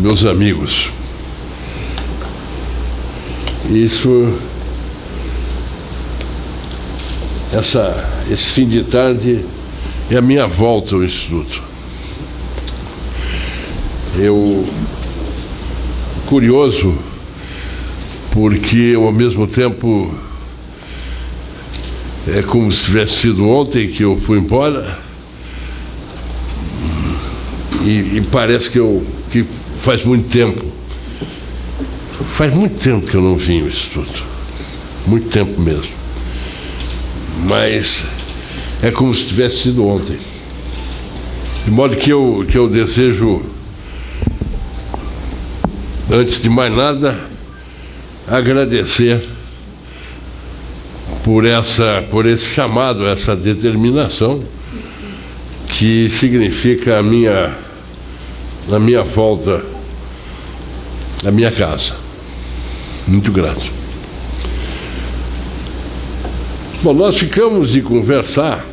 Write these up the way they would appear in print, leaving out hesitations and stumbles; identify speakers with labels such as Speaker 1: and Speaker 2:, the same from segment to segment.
Speaker 1: meus amigos, esse fim de tarde é a minha volta ao Instituto. Curioso, porque ao mesmo tempo é como se tivesse sido ontem que eu fui embora, e parece que faz muito tempo que eu não vim ao Instituto, muito tempo mesmo, mas é como se tivesse sido ontem, de modo que eu desejo, antes de mais nada, agradecer por esse chamado, essa determinação que significa a minha volta à minha casa. Muito grato. Bom, nós ficamos de conversar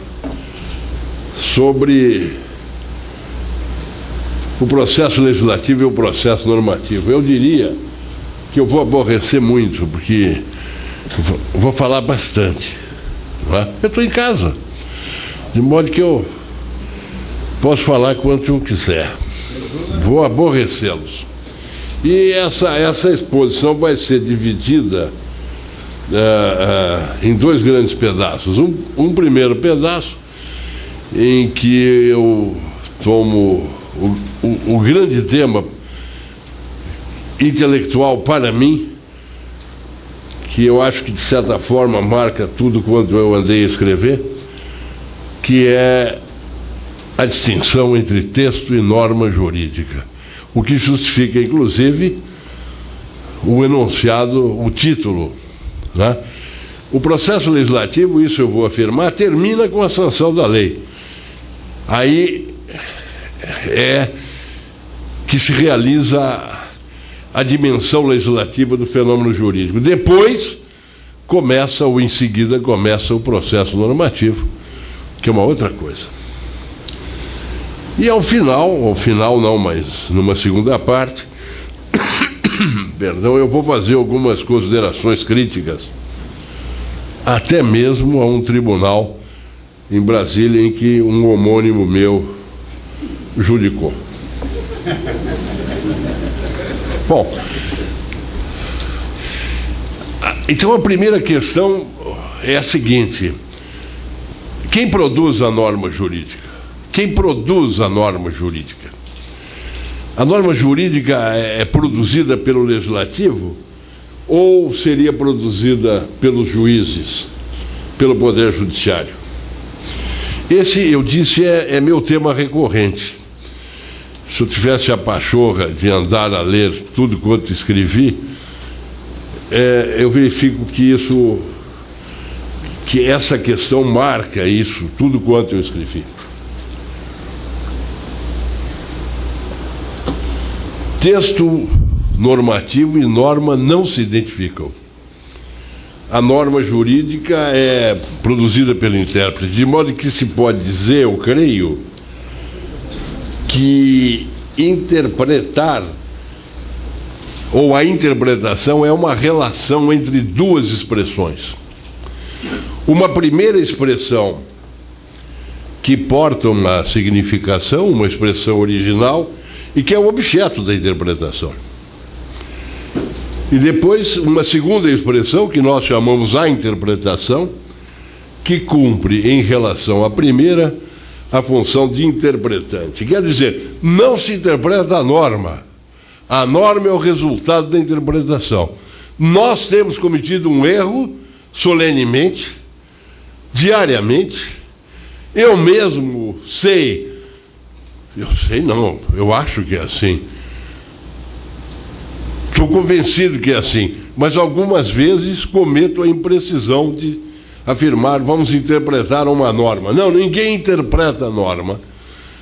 Speaker 1: sobre o processo legislativo e o processo normativo. Eu diria que eu vou aborrecer muito, porque vou falar bastante. Não é? Eu estou em casa, de modo que eu posso falar quanto eu quiser. Vou aborrecê-los. E essa exposição vai ser dividida em dois grandes pedaços. Um primeiro pedaço em que eu tomo o grande tema intelectual para mim, que eu acho que de certa forma marca tudo quanto eu andei a escrever, que é a distinção entre texto e norma jurídica, o que justifica inclusive o enunciado, o título, né? O processo legislativo, isso eu vou afirmar, termina com a sanção da lei. Aí é que se realiza a dimensão legislativa do fenômeno jurídico. Depois em seguida começa o processo normativo, que é uma outra coisa. E ao final não, mas numa segunda parte, perdão, eu vou fazer algumas considerações críticas, até mesmo a um tribunal em Brasília em que um homônimo meu judicou. Bom, então a primeira questão é a seguinte: quem produz a norma jurídica? Quem produz a norma jurídica? A norma jurídica é produzida pelo legislativo ou seria produzida pelos juízes, pelo Poder Judiciário? Esse, eu disse, é meu tema recorrente. Se eu tivesse a pachorra de andar a ler tudo quanto escrevi, eu verifico que essa questão marca isso, tudo quanto eu escrevi. Texto normativo e norma não se identificam. A norma jurídica é produzida pelo intérprete, de modo que se pode dizer, eu creio, que interpretar ou a interpretação é uma relação entre duas expressões. Uma primeira expressão que porta uma significação, uma expressão original, e que é o objeto da interpretação. E depois, uma segunda expressão, que nós chamamos a interpretação, que cumpre, em relação à primeira, a função de interpretante. Quer dizer, não se interpreta a norma. A norma é o resultado da interpretação. Nós temos cometido um erro solenemente, diariamente. Eu mesmo sei não, eu acho que é assim. Estou convencido que é assim, mas algumas vezes cometo a imprecisão de afirmar, vamos interpretar uma norma. Não, ninguém interpreta a norma.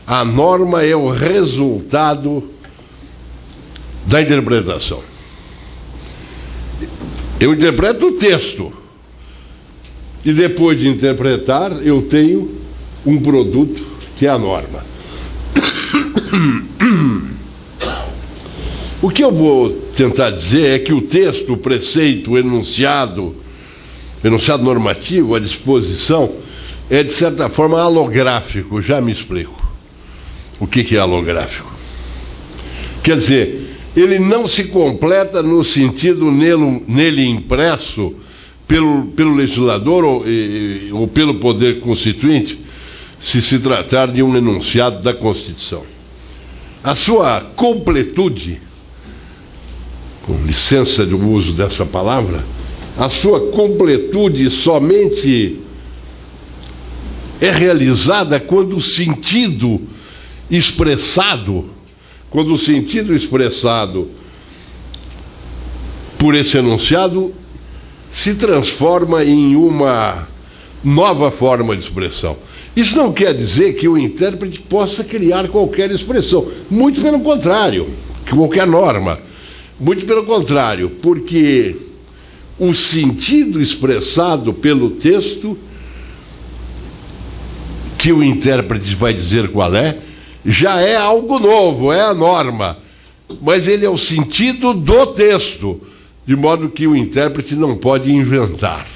Speaker 1: A norma é o resultado da interpretação. Eu interpreto o texto. E depois de interpretar, eu tenho um produto que é a norma. O que eu vou tentar dizer é que o texto, o preceito, o enunciado normativo, a disposição, é, de certa forma, alográfico. Já me explico. O que é alográfico? Quer dizer, ele não se completa no sentido nele impresso pelo legislador ou pelo poder constituinte, se tratar de um enunciado da Constituição. A sua completude, com licença do uso dessa palavra, a sua completude somente é realizada quando o sentido expressado por esse enunciado se transforma em uma nova forma de expressão. Isso não quer dizer que o intérprete possa criar qualquer expressão, muito pelo contrário, qualquer norma. Muito pelo contrário, porque o sentido expressado pelo texto, que o intérprete vai dizer qual é, já é algo novo, é a norma, mas ele é o sentido do texto, de modo que o intérprete não pode inventar.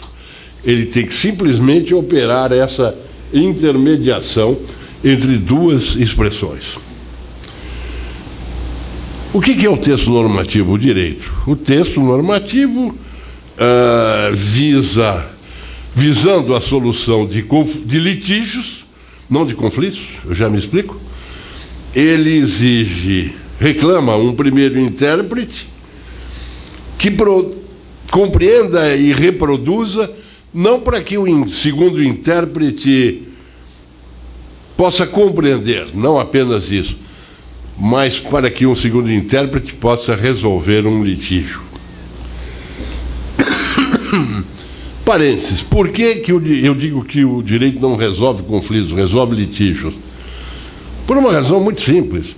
Speaker 1: Ele tem que simplesmente operar essa intermediação entre duas expressões. O que é o texto normativo? O direito. O texto normativo visando a solução de litígios, não de conflitos, eu já me explico. Ele reclama um primeiro intérprete que compreenda e reproduza, não para que o segundo intérprete possa compreender, não apenas isso, mas para que um segundo intérprete possa resolver um litígio. Parênteses, por que eu digo que o direito não resolve conflitos, resolve litígios? Por uma razão muito simples,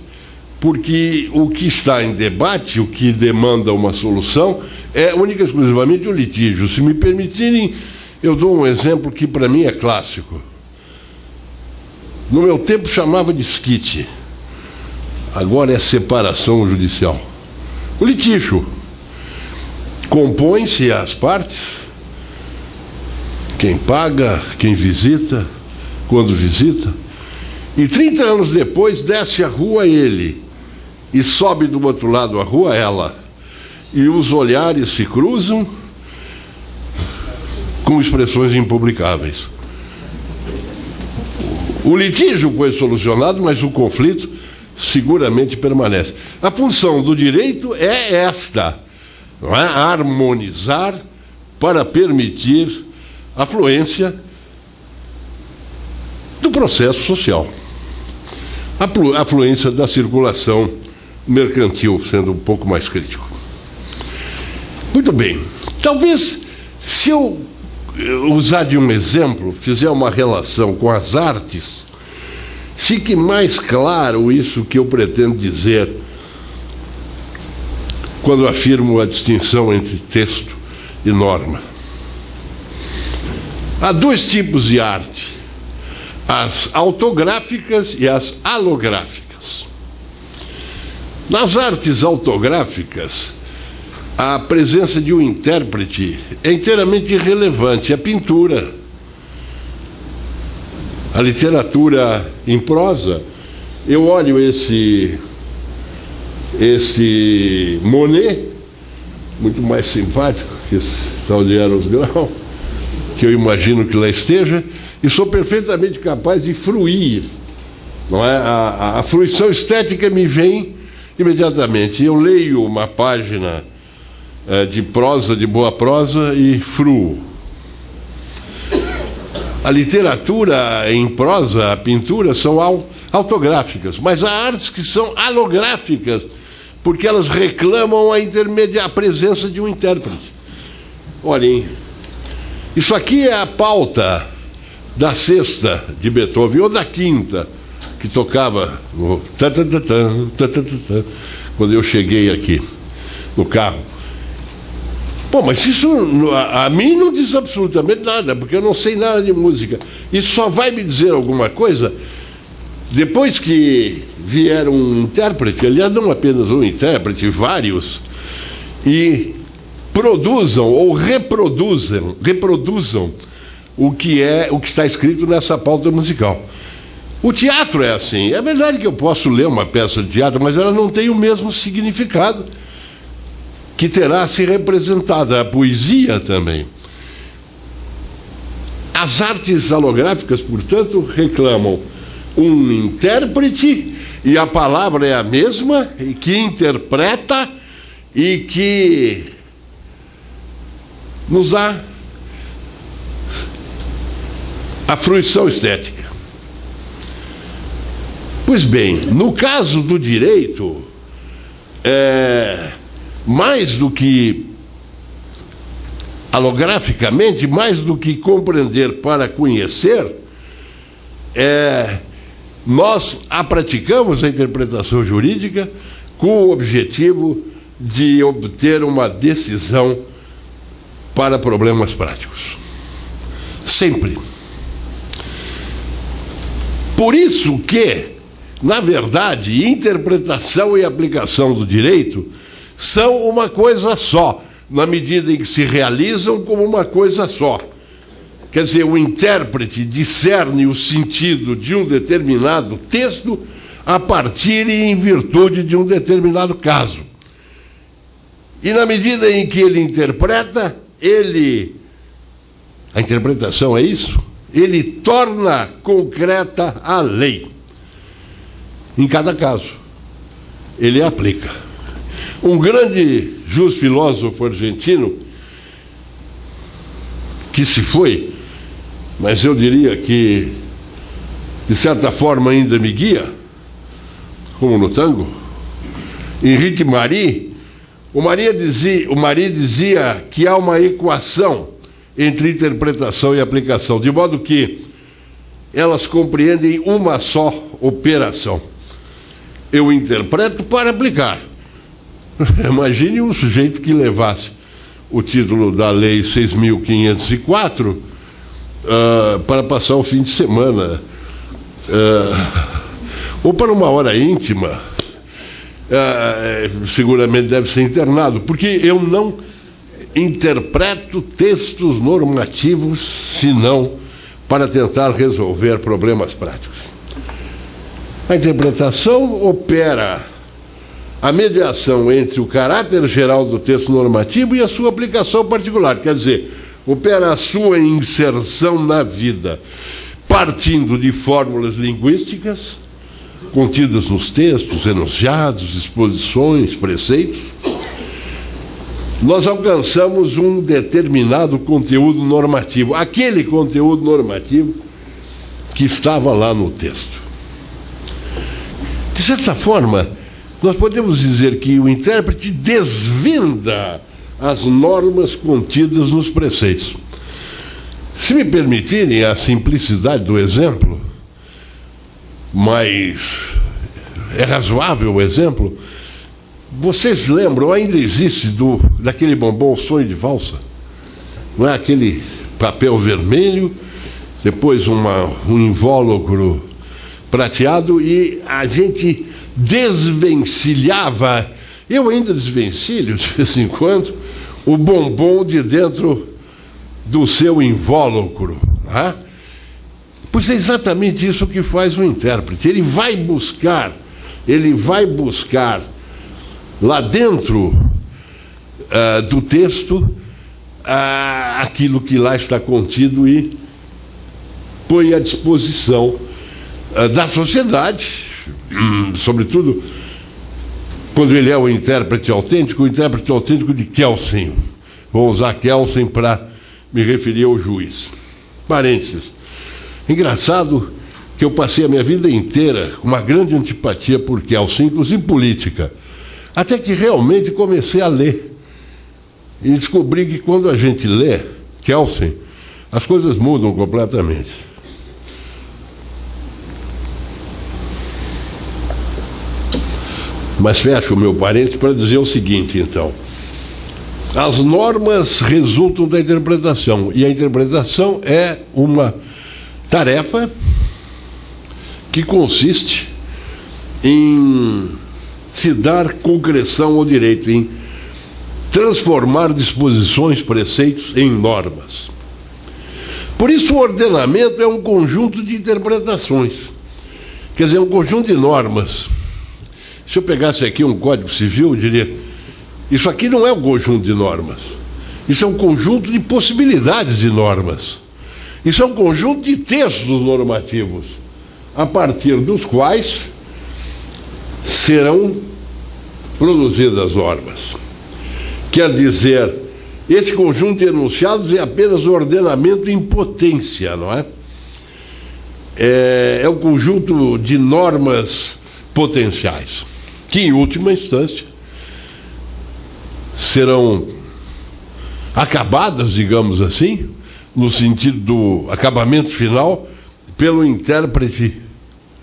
Speaker 1: porque o que está em debate, o que demanda uma solução, é única e exclusivamente o litígio. Se me permitirem, eu dou um exemplo que para mim é clássico. No meu tempo chamava de esquite, agora é separação judicial. O litígio compõe-se as partes, quem paga, quem visita, quando visita, e 30 anos depois desce a rua ele, e sobe do outro lado a rua ela, e os olhares se cruzam com expressões impublicáveis. O litígio foi solucionado, mas o conflito seguramente permanece. A função do direito é esta, não é? Harmonizar para permitir a fluência do processo social, a fluência da circulação mercantil, sendo um pouco mais crítico. Muito bem. Talvez, se eu usar de um exemplo, fizer uma relação com as artes, fique mais claro isso que eu pretendo dizer quando afirmo a distinção entre texto e norma. Há dois tipos de arte: as autográficas e as alográficas. Nas artes autográficas, a presença de um intérprete é inteiramente irrelevante. A pintura, a literatura em prosa, eu olho esse Monet, muito mais simpático que esse tal de Eros Grau, que eu imagino que lá esteja, e sou perfeitamente capaz de fruir, não é? A fruição estética me vem imediatamente. Eu leio uma página de prosa, de boa prosa, e fruo. A literatura em prosa, a pintura, são autográficas, mas há artes que são alográficas, porque elas reclamam a presença de um intérprete. Olhem, isso aqui é a pauta da sexta de Beethoven, ou da quinta, que tocava no quando eu cheguei aqui no carro. Bom, mas isso a mim não diz absolutamente nada, porque eu não sei nada de música. Isso só vai me dizer alguma coisa Depois que vier um intérprete, aliás, não apenas um intérprete, vários, e produzam ou reproduzam o que está escrito nessa pauta musical. O teatro é assim. É verdade que eu posso ler uma peça de teatro, mas ela não tem o mesmo significado que terá se representada. A poesia também. As artes halográficas, portanto, reclamam um intérprete, e a palavra é a mesma, e que interpreta e que nos dá a fruição estética. Pois bem, no caso do direito, mais do que holograficamente, mais do que compreender para conhecer, nós praticamos a interpretação jurídica com o objetivo de obter uma decisão para problemas práticos. Sempre. Por isso que, na verdade, interpretação e aplicação do direito são uma coisa só, na medida em que se realizam como uma coisa só. Quer dizer, o intérprete discerne o sentido de um determinado texto a partir e em virtude de um determinado caso. E na medida em que ele interpreta, a interpretação é isso, ele torna concreta a lei. Em cada caso, ele aplica. Um grande juiz filósofo argentino, que se foi, mas eu diria que, de certa forma, ainda me guia, como no tango, Henrique Marie, o Marie dizia que há uma equação entre interpretação e aplicação, de modo que elas compreendem uma só operação. Eu interpreto para aplicar. Imagine um sujeito que levasse o título da Lei 6.504 para passar o fim de semana, ou para uma hora íntima, seguramente deve ser internado, porque eu não interpreto textos normativos senão para tentar resolver problemas práticos. A interpretação opera a mediação entre o caráter geral do texto normativo e a sua aplicação particular, quer dizer, opera a sua inserção na vida, partindo de fórmulas linguísticas contidas nos textos, enunciados, exposições, preceitos. Nós alcançamos um determinado conteúdo normativo, aquele conteúdo normativo que estava lá no texto. De certa forma, nós podemos dizer que o intérprete desvenda as normas contidas nos preceitos. Se me permitirem a simplicidade do exemplo, mas é razoável o exemplo, vocês lembram, ainda existe daquele bombom Sonho de Valsa? Não é aquele papel vermelho, depois um invólucro prateado, e a gente desvencilhava, eu ainda desvencilho de vez em quando, o bombom de dentro do seu invólucro. Né? Pois é exatamente isso que faz o intérprete. Ele vai buscar lá dentro do texto aquilo que lá está contido e põe à disposição da sociedade, sobretudo quando ele é o intérprete autêntico de Kelsen. Vou usar Kelsen para me referir ao juiz. Parênteses. Engraçado que eu passei a minha vida inteira com uma grande antipatia por Kelsen, inclusive política, até que realmente comecei a ler e descobri que quando a gente lê Kelsen, as coisas mudam completamente. Mas fecho o meu parênteses para dizer o seguinte, então. As normas resultam da interpretação, e a interpretação é uma tarefa que consiste em se dar concreção ao direito, em transformar disposições, preceitos em normas. Por isso, o ordenamento é um conjunto de interpretações, quer dizer, um conjunto de normas. Se eu pegasse aqui um Código Civil, eu diria, isso aqui não é um conjunto de normas, isso é um conjunto de possibilidades de normas, isso é um conjunto de textos normativos, a partir dos quais serão produzidas normas. Quer dizer, esse conjunto de enunciados é apenas o ordenamento em potência, não é? É um conjunto de normas potenciais, que em última instância serão acabadas, digamos assim, no sentido do acabamento final, pelo intérprete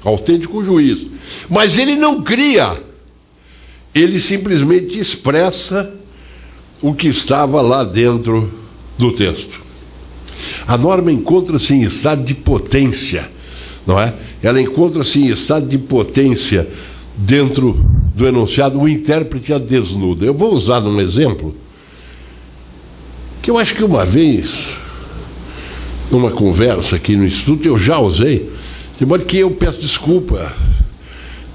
Speaker 1: autêntico juiz. Mas ele não cria, ele simplesmente expressa o que estava lá dentro do texto. A norma encontra-se em estado de potência, não é? Ela encontra-se em estado de potência dentro do enunciado, o intérprete a desnuda. Eu vou usar um exemplo que eu acho que uma vez, numa conversa aqui no Instituto, eu já usei, de modo que eu peço desculpa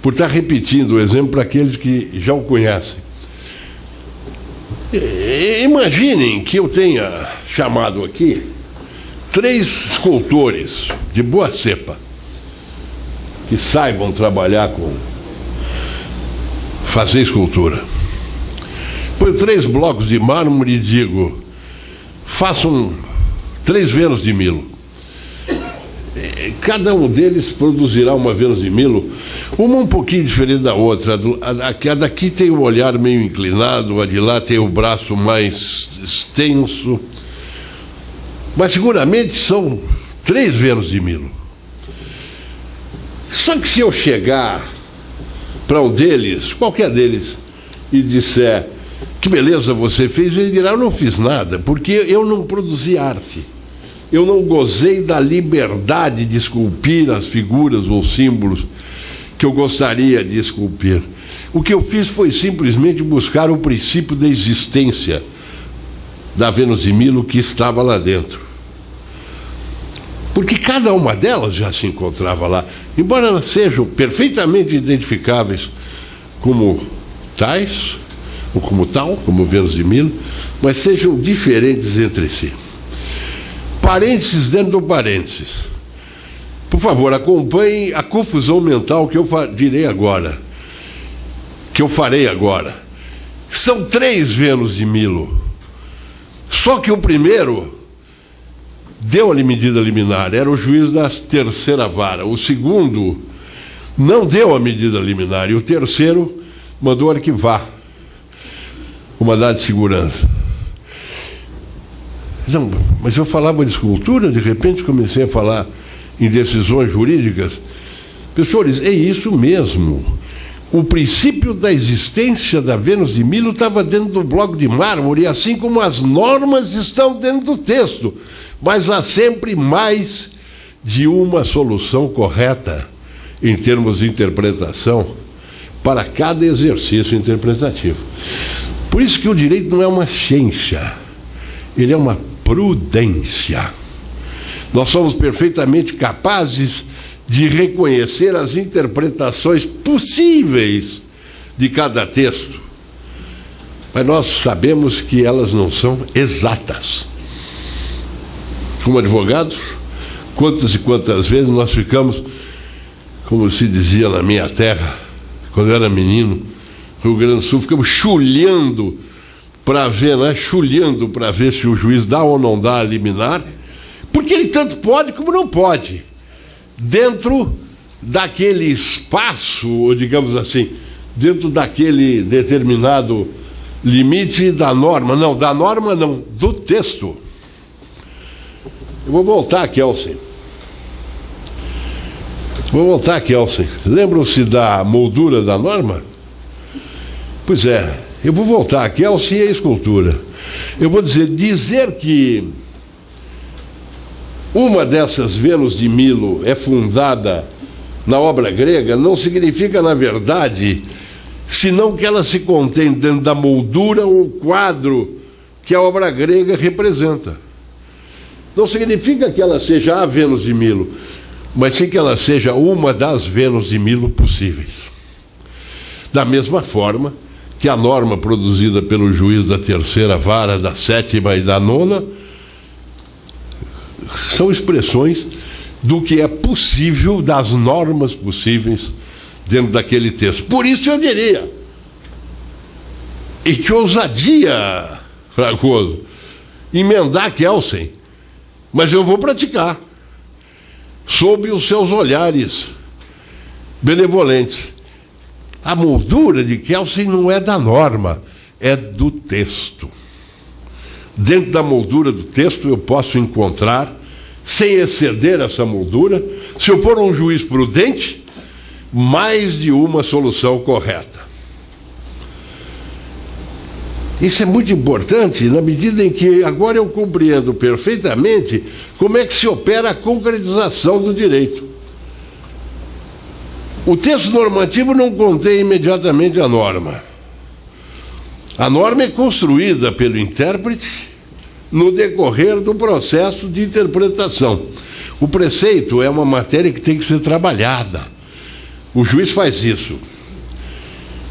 Speaker 1: por estar repetindo o exemplo para aqueles que já o conhecem. Imaginem que eu tenha chamado aqui 3 escultores de boa cepa, que saibam trabalhar com fazer escultura. Põe 3 blocos de mármore e digo, façam 3 Vênus de Milo. Cada um deles produzirá uma Vênus de Milo, uma um pouquinho diferente da outra. A daqui tem o olhar meio inclinado, a de lá tem o braço mais extenso. Mas seguramente são 3 Vênus de Milo. Só que se eu chegar para um deles, qualquer deles, e disser, que beleza você fez, ele dirá, eu não fiz nada, porque eu não produzi arte. Eu não gozei da liberdade de esculpir as figuras ou símbolos que eu gostaria de esculpir. O que eu fiz foi simplesmente buscar o princípio da existência da Vênus de Milo que estava lá dentro. Porque cada uma delas já se encontrava lá, embora elas sejam perfeitamente identificáveis como tais, ou como tal, como Vênus de Milo, mas sejam diferentes entre si. Parênteses dentro do parênteses. Por favor, acompanhe a confusão mental que eu direi agora, que eu farei agora. São 3 Vênus de Milo. Só que o primeiro deu-lhe medida liminar, era o juiz da 3ª vara. O segundo não deu a medida liminar e o terceiro mandou arquivar o mandado de segurança. Não, mas eu falava de escultura, de repente comecei a falar em decisões jurídicas. Pessoas, é isso mesmo. O princípio da existência da Vênus de Milo estava dentro do bloco de mármore, assim como as normas estão dentro do texto. Mas há sempre mais de uma solução correta em termos de interpretação para cada exercício interpretativo. Por isso que o direito não é uma ciência, ele é uma prudência. Nós somos perfeitamente capazes de reconhecer as interpretações possíveis de cada texto, mas nós sabemos que elas não são exatas. Como advogados, quantas e quantas vezes nós ficamos, como se dizia na minha terra, quando eu era menino, Rio Grande do Sul, ficamos chulhando para ver, né? Chulhando para ver se o juiz dá ou não dá a liminar, porque ele tanto pode como não pode, dentro daquele espaço, ou digamos assim, dentro daquele determinado limite da norma. Não, da norma não, do texto. Eu vou voltar, Kelsen. Lembram-se da moldura da norma? Pois é, eu vou voltar, Kelsen, e a escultura. Eu vou dizer que uma dessas Vênus de Milo é fundada na obra grega não significa, na verdade, senão que ela se contém dentro da moldura ou quadro que a obra grega representa. Não significa que ela seja a Vênus de Milo, mas sim que ela seja uma das Vênus de Milo possíveis. Da mesma forma que a norma produzida pelo juiz da terceira vara, da sétima e da nona, são expressões do que é possível, das normas possíveis dentro daquele texto. Por isso eu diria, e que ousadia, Fragoso, emendar Kelsen, mas eu vou praticar, sob os seus olhares benevolentes. A moldura de Kelsen não é da norma, é do texto. Dentro da moldura do texto eu posso encontrar, sem exceder essa moldura, se eu for um juiz prudente, mais de uma solução correta. Isso é muito importante na medida em que agora eu compreendo perfeitamente como é que se opera a concretização do direito. O texto normativo não contém imediatamente a norma. A norma é construída pelo intérprete no decorrer do processo de interpretação. O preceito é uma matéria que tem que ser trabalhada. O juiz faz isso.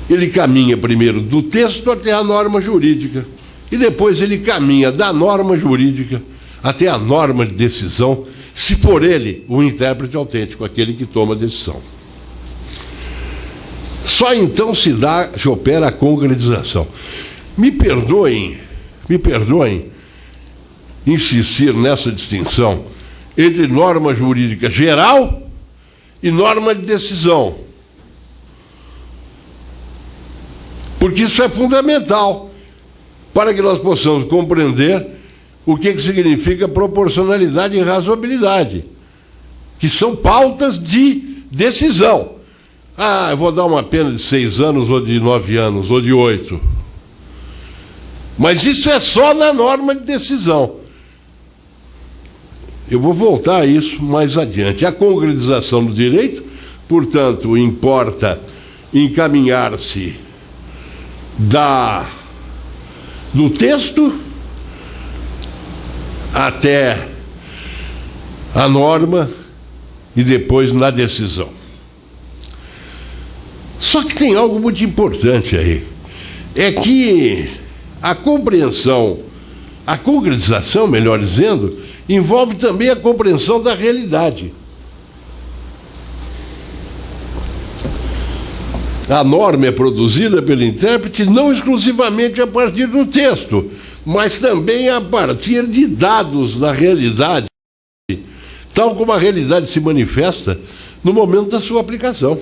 Speaker 1: Ele caminha primeiro do texto até a norma jurídica e depois ele caminha da norma jurídica até a norma de decisão, se for ele o intérprete autêntico, aquele que toma a decisão. Só então se opera a concretização. Me perdoem insistir nessa distinção entre norma jurídica geral e norma de decisão, porque isso é fundamental para que nós possamos compreender o que significa proporcionalidade e razoabilidade, que são pautas de decisão. Eu vou dar uma pena de 6 anos, ou de 9 anos, ou de 8. Mas isso é só na norma de decisão. Eu vou voltar a isso mais adiante. A concretização do direito, portanto, importa encaminhar-se do texto até a norma e depois na decisão. Só que tem algo muito importante aí. É que a compreensão, a concretização, melhor dizendo, envolve também a compreensão da realidade. A norma é produzida pelo intérprete não exclusivamente a partir do texto, mas também a partir de dados da realidade, tal como a realidade se manifesta no momento da sua aplicação.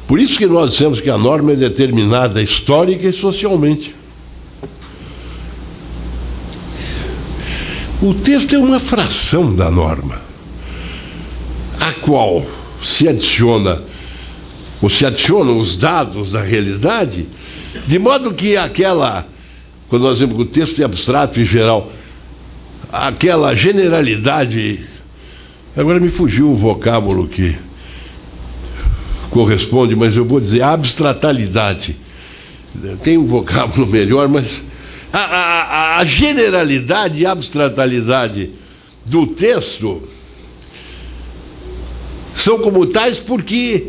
Speaker 1: Por isso que nós dizemos que a norma é determinada histórica e socialmente. O texto é uma fração da norma, a qual se adicionam os dados da realidade, de modo que quando nós dizemos que o texto é abstrato e geral, aquela generalidade, agora me fugiu o vocábulo que corresponde, mas eu vou dizer abstratalidade. Tem um vocábulo melhor, mas a generalidade e abstratalidade do texto são como tais porque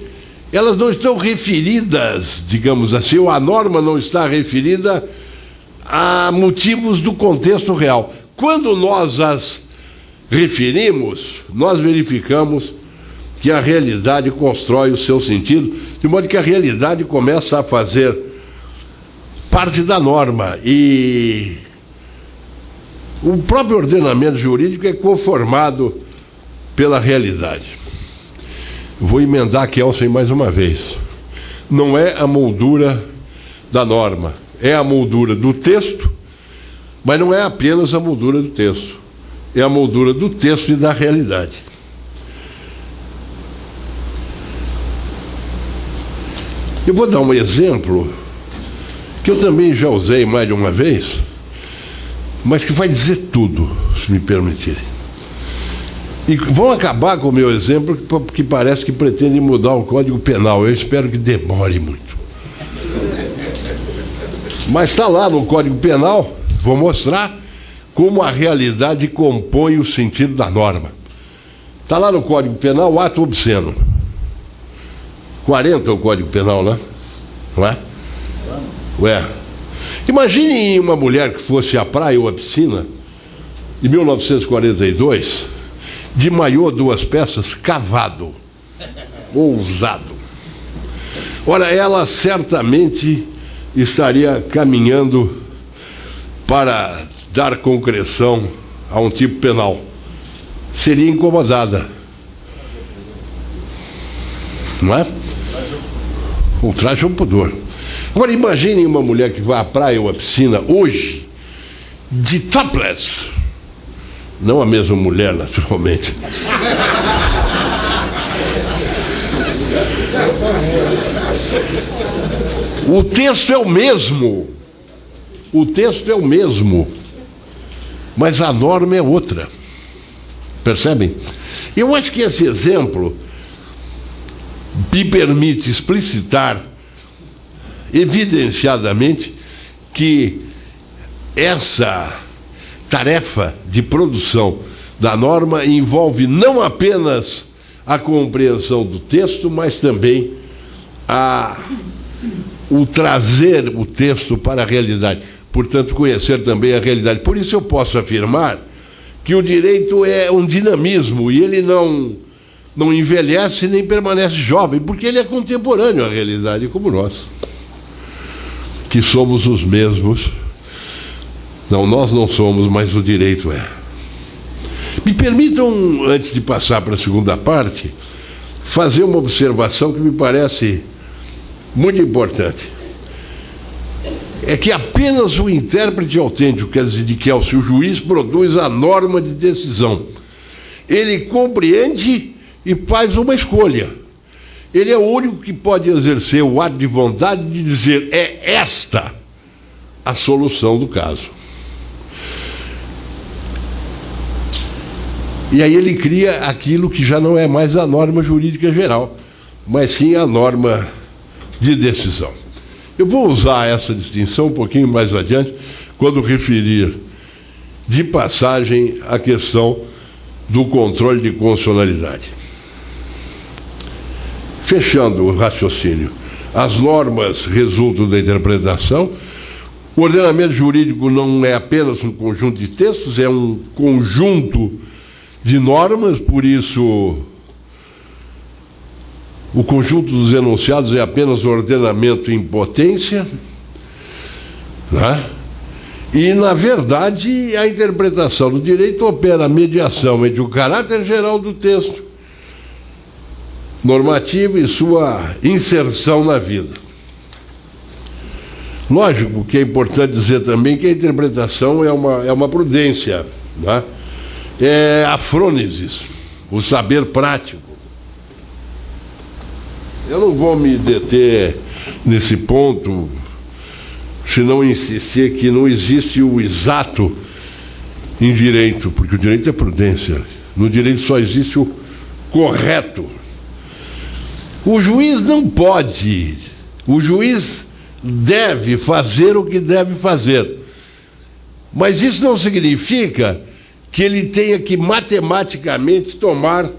Speaker 1: elas não estão referidas, digamos assim, ou a norma não está referida a motivos do contexto real. Quando nós as referimos, nós verificamos que a realidade constrói o seu sentido, de modo que a realidade começa a fazer parte da norma. E o próprio ordenamento jurídico é conformado pela realidade. Vou emendar Kelsen mais uma vez. Não é a moldura da norma, é a moldura do texto, mas não é apenas a moldura do texto, é a moldura do texto e da realidade. Eu vou dar um exemplo que eu também já usei mais de uma vez, mas que vai dizer tudo, se me permitirem. E vão acabar com o meu exemplo, porque parece que pretendem mudar o Código Penal. Eu espero que demore muito. Mas está lá no Código Penal, vou mostrar como a realidade compõe o sentido da norma. Está lá no Código Penal o ato obsceno. 40 é o Código Penal, né? Não é? Ué. Imagine uma mulher que fosse à praia ou à piscina, em 1942, de maiô 2 peças, cavado, ousado. Ora, ela certamente estaria caminhando para dar concreção a um tipo penal. Seria incomodada. Não é? Ultraje ao pudor. Agora imagine uma mulher que vai à praia ou à piscina hoje, de topless. Não a mesma mulher, naturalmente. O texto é o mesmo. O texto é o mesmo. Mas a norma é outra. Percebem? Eu acho que esse exemplo me permite explicitar evidenciadamente que essa tarefa de produção da norma envolve não apenas a compreensão do texto, mas também o trazer o texto para a realidade. Portanto, conhecer também a realidade. Por isso eu posso afirmar que o direito é um dinamismo e ele não envelhece nem permanece jovem, porque ele é contemporâneo à realidade, como nós, que somos os mesmos. Não, nós não somos, mas o direito é. Me permitam, antes de passar para a segunda parte, fazer uma observação que me parece muito importante. É que apenas o intérprete autêntico, quer dizer, de Kelsey, o juiz, produz a norma de decisão. Ele compreende e faz uma escolha. Ele é o único que pode exercer o ato de vontade de dizer: é esta a solução do caso. E aí ele cria aquilo que já não é mais a norma jurídica geral, mas sim a norma de decisão. Eu vou usar essa distinção um pouquinho mais adiante, quando referir de passagem a questão do controle de constitucionalidade. Fechando o raciocínio, as normas resultam da interpretação. O ordenamento jurídico não é apenas um conjunto de textos, é um conjunto de normas, por isso o conjunto dos enunciados é apenas ordenamento em potência, né? E, na verdade, a interpretação do direito opera a mediação entre o caráter geral do texto normativo e sua inserção na vida. Lógico que é importante dizer também que a interpretação é uma prudência, né? É a frônesis, o saber prático. Eu não vou me deter nesse ponto, se não insistir que não existe o exato em direito, porque o direito é prudência. No direito só existe o correto. O juiz não pode, o juiz deve fazer o que deve fazer. Mas isso não significa que ele tenha que matematicamente tomar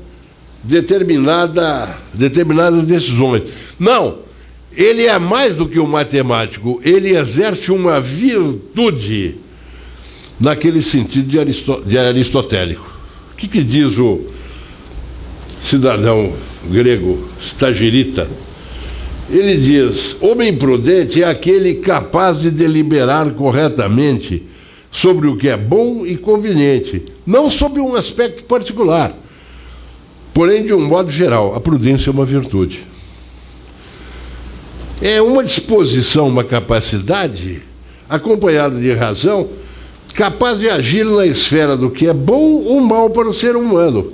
Speaker 1: determinadas decisões. Não, ele é mais do que um matemático, ele exerce uma virtude naquele sentido de aristotélico. O que diz o cidadão grego Stagirita? Ele diz: homem prudente é aquele capaz de deliberar corretamente sobre o que é bom e conveniente, não sobre um aspecto particular. Porém, de um modo geral, a prudência é uma virtude. É uma disposição, uma capacidade, acompanhada de razão, capaz de agir na esfera do que é bom ou mal para o ser humano.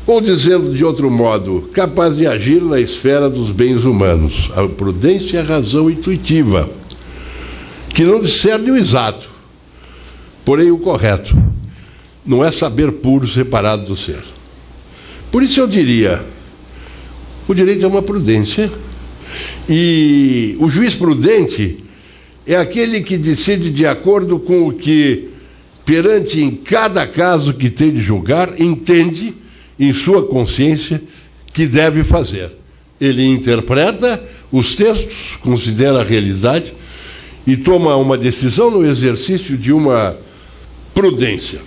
Speaker 1: Ou, dizendo de outro modo, capaz de agir na esfera dos bens humanos. A prudência é a razão intuitiva, que não discerne o exato, porém o correto. não é saber puro separado do ser. Por isso eu diria, o direito é uma prudência, e o juiz prudente é aquele que decide de acordo com o que, perante em cada caso que tem de julgar, entende em sua consciência que deve fazer. Ele interpreta os textos, considera a realidade e toma uma decisão no exercício de uma prudência.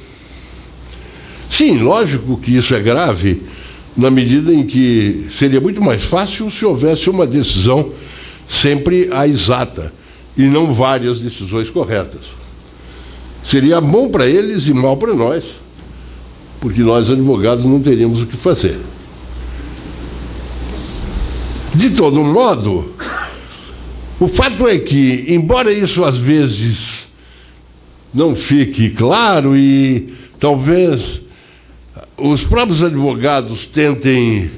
Speaker 1: Sim, lógico que isso é grave, na medida em que seria muito mais fácil se houvesse uma decisão sempre a exata e não várias decisões corretas. Seria bom para eles e mal para nós, porque nós, advogados, não teríamos o que fazer. De todo modo, o fato é que, embora isso às vezes não fique claro e talvez os próprios advogados tentem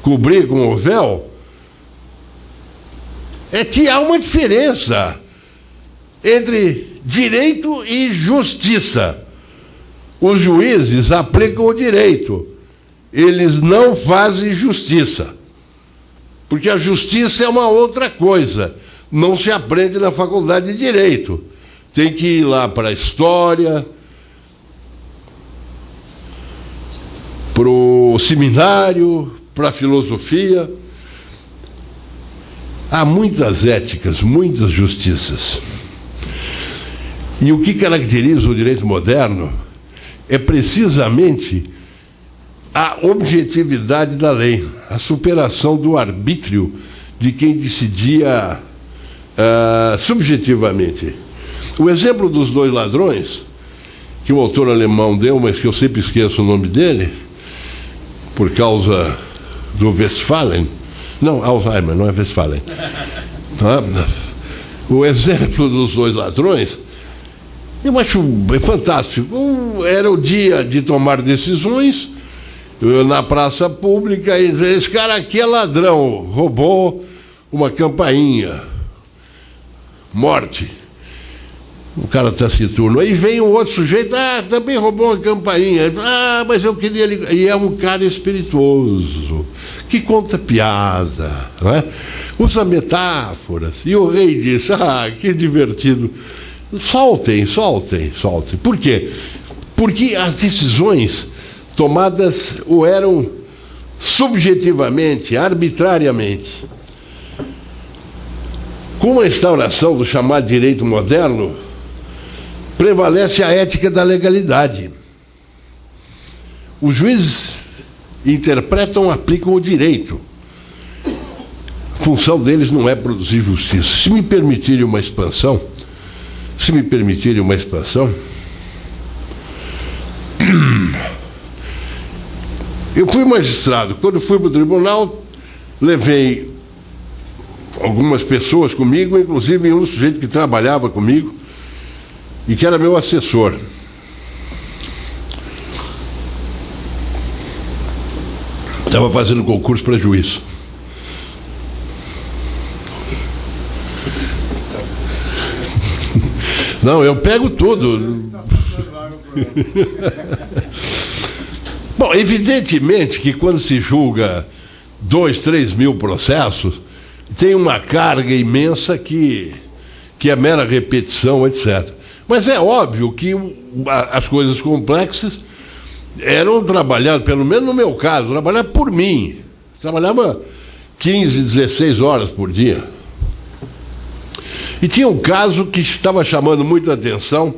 Speaker 1: cobrir com o véu, é que há uma diferença entre direito e justiça. Os juízes aplicam o direito, eles não fazem justiça, porque a justiça é uma outra coisa, não se aprende na faculdade de Direito, tem que ir lá para a história, para o seminário, para a filosofia. Há muitas éticas, muitas justiças. E o que caracteriza o direito moderno é precisamente a objetividade da lei, a superação do arbítrio de quem decidia subjetivamente. O exemplo dos dois ladrões, que o autor alemão deu, mas que eu sempre esqueço o nome dele, por causa do Westphalen. Não, Alzheimer, não é Westphalen. O exemplo dos dois ladrões, eu acho fantástico. Era o dia de tomar decisões na praça pública, e esse cara aqui é ladrão, roubou uma campainha, morte. O cara taciturno. Aí vem um outro sujeito, também roubou uma campainha. Mas eu queria ligar. E é um cara espirituoso, que conta piada, não é? Usa metáforas. E o rei disse, que divertido. Soltem. Por quê? Porque as decisões tomadas ou eram subjetivamente, arbitrariamente. Com a instauração do chamado direito moderno, prevalece a ética da legalidade. Os juízes interpretam, aplicam o direito. A função deles não é produzir justiça. Se me permitirem uma expansão, eu fui magistrado. Quando fui para o tribunal, levei algumas pessoas comigo, inclusive um sujeito que trabalhava comigo e que era meu assessor. Estava fazendo concurso para juiz. Não, eu pego tudo. Bom, evidentemente que quando se julga 2, 3 mil processos, tem uma carga imensa que é mera repetição, etc. Mas é óbvio que as coisas complexas eram trabalhadas, pelo menos no meu caso, trabalhadas por mim. Trabalhava 15, 16 horas por dia. E tinha um caso que estava chamando muita atenção,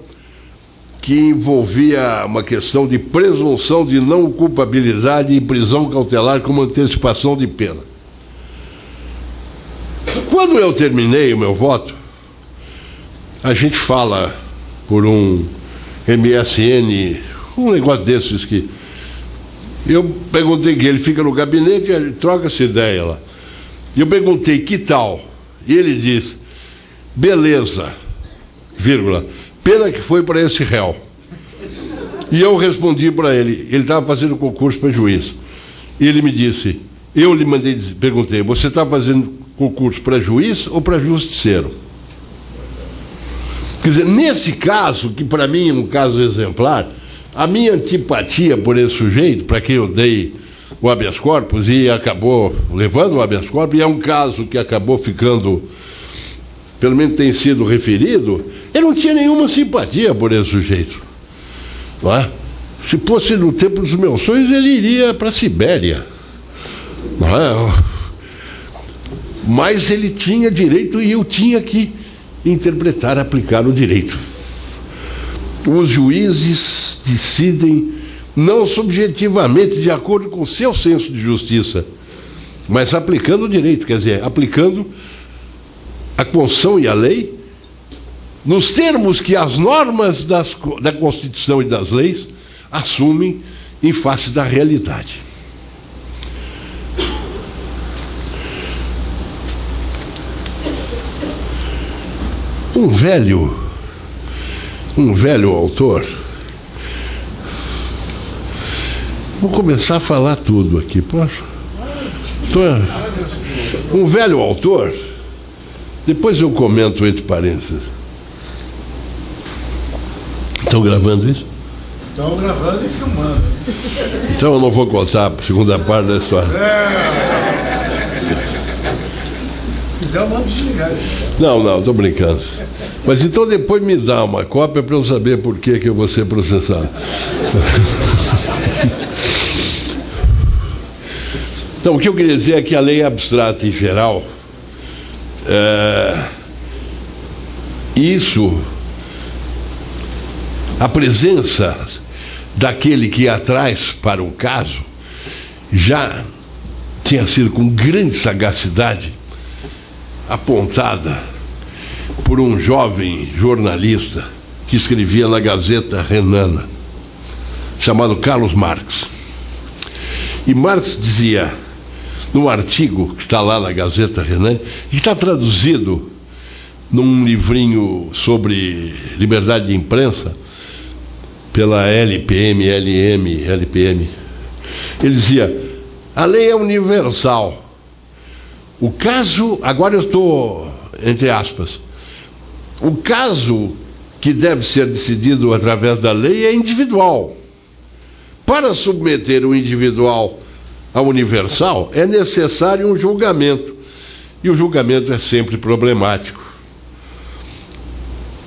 Speaker 1: que envolvia uma questão de presunção de não culpabilidade e prisão cautelar como antecipação de pena. Quando eu terminei o meu voto, a gente fala por um MSN, um negócio desses que... Eu perguntei que ele fica no gabinete, ele troca essa ideia lá. Eu perguntei, que tal? E ele disse, beleza, vírgula, pena que foi para esse réu. E eu respondi para ele estava fazendo concurso para juiz. E ele me disse, eu lhe mandei, perguntei, você está fazendo concurso para juiz ou para justiceiro? Quer dizer, nesse caso, que para mim é um caso exemplar, a minha antipatia por esse sujeito, para quem eu dei o habeas corpus e acabou levando o habeas corpus, e é um caso que acabou ficando, pelo menos tem sido referido, eu não tinha nenhuma simpatia por esse sujeito. Não é? Se fosse no tempo dos meus sonhos, ele iria para a Sibéria. Não é? Mas ele tinha direito e eu tinha que interpretar, aplicar o direito. Os juízes decidem não subjetivamente, de acordo com o seu senso de justiça, mas aplicando o direito, quer dizer, aplicando a Constituição e a lei nos termos que as normas da Constituição e das leis assumem em face da realidade. Um velho autor, vou começar a falar tudo aqui, posso? Um velho autor, depois eu comento entre parênteses. Estão gravando isso?
Speaker 2: Estão gravando e filmando.
Speaker 1: Então eu não vou contar a segunda parte da história.
Speaker 2: Se quiser, eu mando desligar isso.
Speaker 1: Não, estou brincando. Mas então depois me dá uma cópia para eu saber por que eu vou ser processado. Então, o que eu queria dizer é que a lei abstrata em geral, a presença daquele que ia atrás para o caso já tinha sido com grande sagacidade apontada por um jovem jornalista que escrevia na Gazeta Renana, chamado Carlos Marx. E Marx dizia, num artigo que está lá na Gazeta Renana, que está traduzido num livrinho sobre liberdade de imprensa, pela LPM, LPM, ele dizia, a lei é universal. O caso, agora eu estou, entre aspas, o caso que deve ser decidido através da lei é individual. Para submeter o individual ao universal, é necessário um julgamento. E o julgamento é sempre problemático.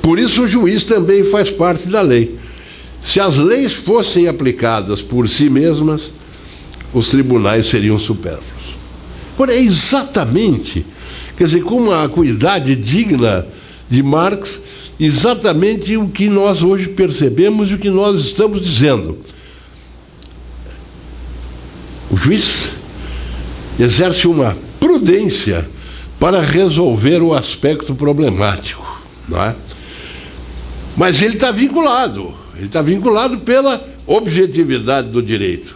Speaker 1: Por isso o juiz também faz parte da lei. Se as leis fossem aplicadas por si mesmas, os tribunais seriam supérfluos. Agora, é exatamente, quer dizer, com uma acuidade digna de Marx, exatamente o que nós hoje percebemos e o que nós estamos dizendo. O juiz exerce uma prudência para resolver o aspecto problemático, não é? Mas ele está vinculado pela objetividade do direito.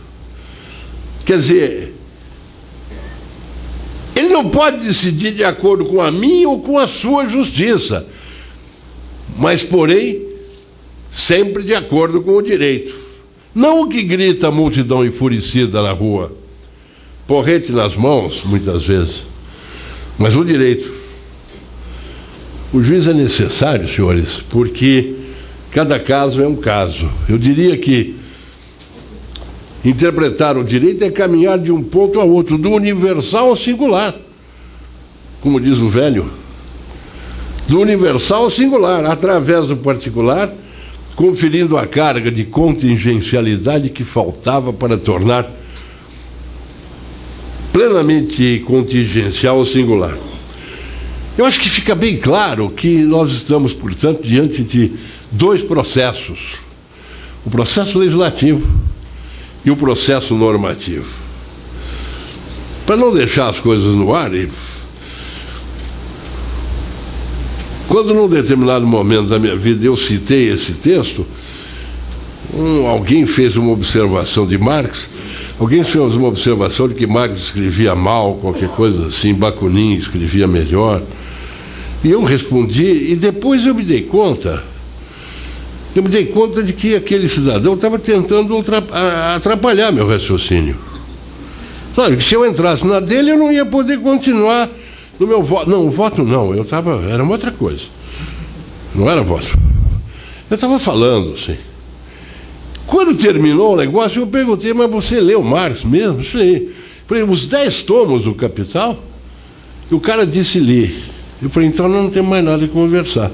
Speaker 1: Quer dizer, ele não pode decidir de acordo com a minha ou com a sua justiça, mas, porém, sempre de acordo com o direito. Não o que grita a multidão enfurecida na rua, porrete nas mãos, muitas vezes, mas o direito. O juiz é necessário, senhores, porque cada caso é um caso. Eu diria que interpretar o direito é caminhar de um ponto a outro, do universal ao singular, como diz o velho, do universal ao singular, através do particular, conferindo a carga de contingencialidade que faltava para tornar plenamente contingencial o singular. Eu acho que fica bem claro que nós estamos, portanto, diante de dois processos: o processo legislativo e o processo normativo. Para não deixar as coisas no ar, quando num determinado momento da minha vida eu citei esse texto, alguém fez uma observação de Marx, alguém fez uma observação de que Marx escrevia mal, qualquer coisa assim, Bakunin escrevia melhor, e eu respondi, e depois eu me dei conta de que aquele cidadão estava tentando atrapalhar meu raciocínio. Sabe, que se eu entrasse na dele, eu não ia poder continuar no meu voto. Não, o voto não, era uma outra coisa. Não era voto. Eu estava falando, assim. Quando terminou o negócio, eu perguntei, mas você leu Marx mesmo? Sim. Falei, os 10 tomos do Capital? E o cara disse, li. Eu falei, então não tem mais nada de conversar.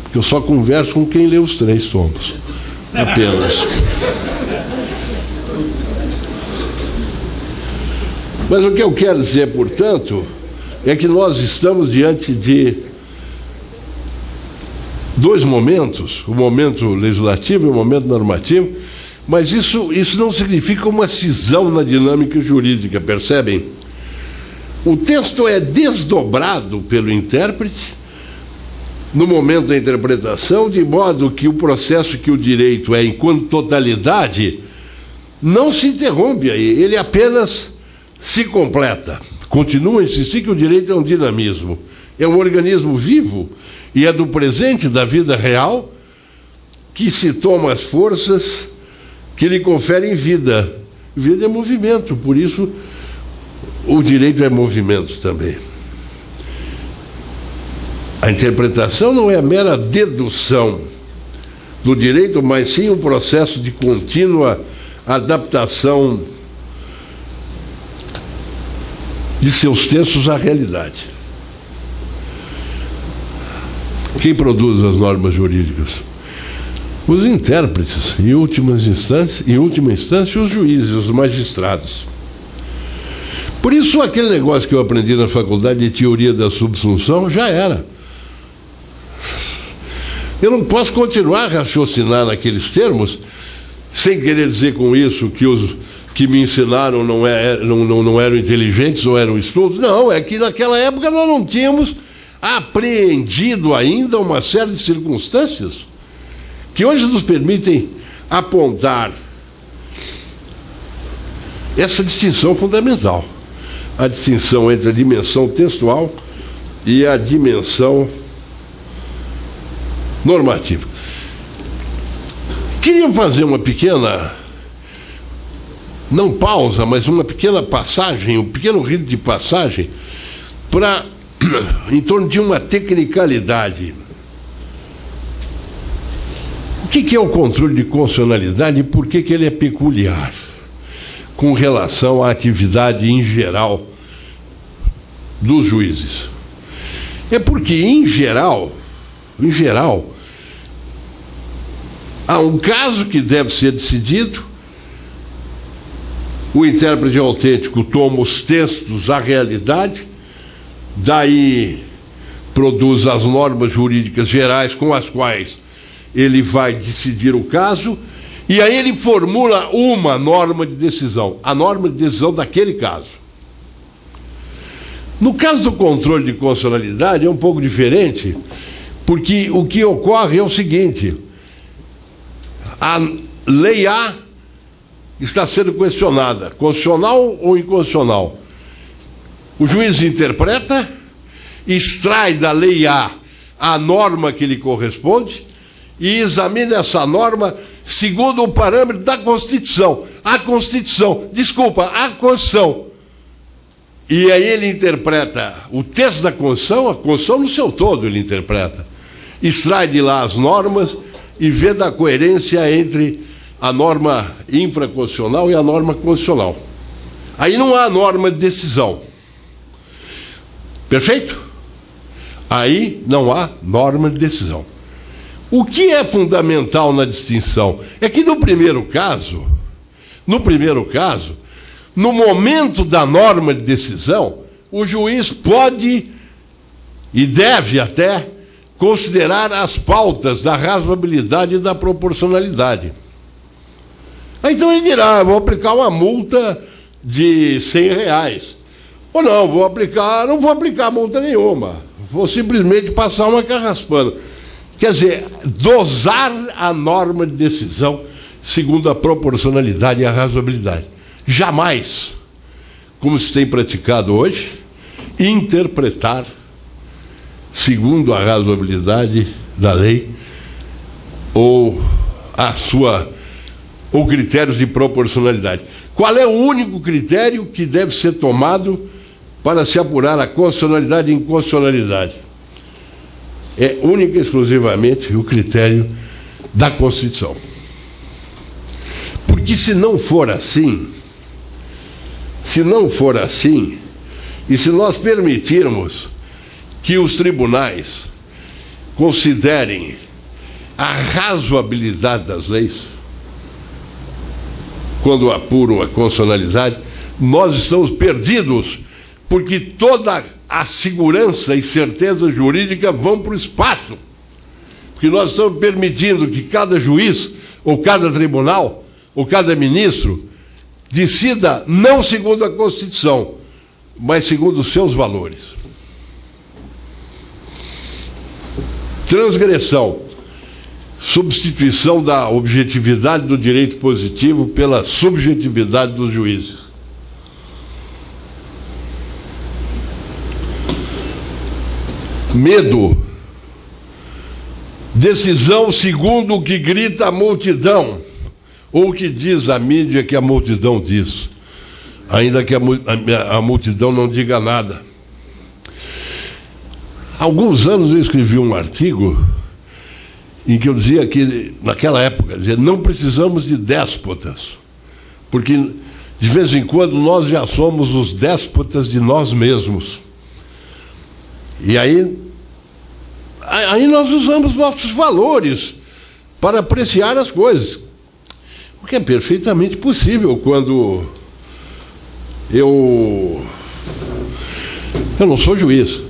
Speaker 1: Porque eu só converso com quem lê os 3 tomos. Apenas. Mas o que eu quero dizer, portanto, é que nós estamos diante de 2 momentos, o momento legislativo e o momento normativo, mas isso não significa uma cisão na dinâmica jurídica, percebem? O texto é desdobrado pelo intérprete no momento da interpretação, de modo que o processo que o direito é enquanto totalidade não se interrompe aí, ele apenas se completa. Continua a insistir que o direito é um dinamismo, é um organismo vivo e é do presente, da vida real, que se toma as forças que lhe conferem vida. Vida é movimento, por isso o direito é movimento também. A interpretação não é a mera dedução do direito, mas sim um processo de contínua adaptação de seus textos à realidade. Quem produz as normas jurídicas? Os intérpretes, em última instância, os juízes, os magistrados. Por isso, aquele negócio que eu aprendi na faculdade de teoria da subsunção já era. Eu não posso continuar a raciocinar naqueles termos, sem querer dizer com isso que os que me ensinaram não eram inteligentes, não eram estudos. Não, é que naquela época nós não tínhamos apreendido ainda uma série de circunstâncias que hoje nos permitem apontar essa distinção fundamental. A distinção entre a dimensão textual e a dimensão normativa. Queria fazer uma pequena, não pausa, mas uma pequena passagem, um pequeno rito de passagem em torno de uma tecnicalidade. O que é o controle de constitucionalidade e por que ele é peculiar com relação à atividade em geral dos juízes? É porque, em geral, há um caso que deve ser decidido, o intérprete autêntico toma os textos, a realidade, daí produz as normas jurídicas gerais com as quais ele vai decidir o caso, e aí ele formula uma norma de decisão, a norma de decisão daquele caso. No caso do controle de constitucionalidade é um pouco diferente, porque o que ocorre é o seguinte: a lei A está sendo questionada, constitucional ou inconstitucional. O juiz interpreta, extrai da lei A a norma que lhe corresponde e examina essa norma segundo o parâmetro da Constituição. A Constituição. E aí ele interpreta o texto da Constituição, a Constituição no seu todo ele interpreta. Extrai de lá as normas e vê da coerência entre a norma infraconstitucional e a norma constitucional. Aí não há norma de decisão. Perfeito? Aí não há norma de decisão. O que é fundamental na distinção é que no primeiro caso, no momento da norma de decisão, o juiz pode e deve até considerar as pautas da razoabilidade e da proporcionalidade. Então ele dirá, vou aplicar uma multa de R$100. Ou não vou aplicar multa nenhuma. Vou simplesmente passar uma carraspana. Quer dizer, dosar a norma de decisão segundo a proporcionalidade e a razoabilidade. Jamais, como se tem praticado hoje, interpretar segundo a razoabilidade da lei ou critérios de proporcionalidade. Qual é o único critério que deve ser tomado para se apurar a constitucionalidade e inconstitucionalidade? é única e exclusivamente o critério da Constituição. Porque se não for assim, e se nós permitirmos que os tribunais considerem a razoabilidade das leis, quando apuram a constitucionalidade, nós estamos perdidos, porque toda a segurança e certeza jurídica vão para o espaço. Porque nós estamos permitindo que cada juiz, ou cada tribunal, ou cada ministro, decida não segundo a Constituição, mas segundo os seus valores. Transgressão, substituição da objetividade do direito positivo pela subjetividade dos juízes. Medo, decisão segundo o que grita a multidão, ou o que diz a mídia que a multidão diz, ainda que a multidão não diga nada. Há alguns anos eu escrevi um artigo em que eu dizia que, naquela época, não precisamos de déspotas, porque de vez em quando nós já somos os déspotas de nós mesmos. E aí nós usamos nossos valores para apreciar as coisas, o que é perfeitamente possível quando eu não sou juiz.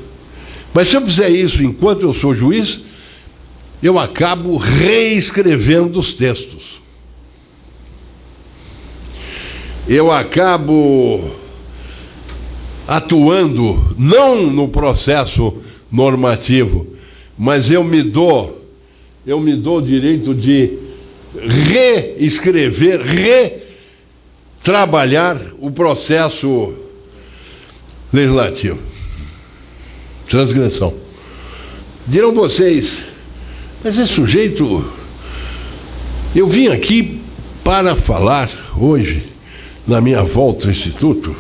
Speaker 1: Mas se eu fizer isso enquanto eu sou juiz, eu acabo reescrevendo os textos. Eu acabo atuando não no processo normativo, mas eu me dou o direito de reescrever, retrabalhar o processo legislativo. Transgressão. Dirão vocês, mas esse sujeito... Eu vim aqui para falar hoje, na minha volta ao Instituto.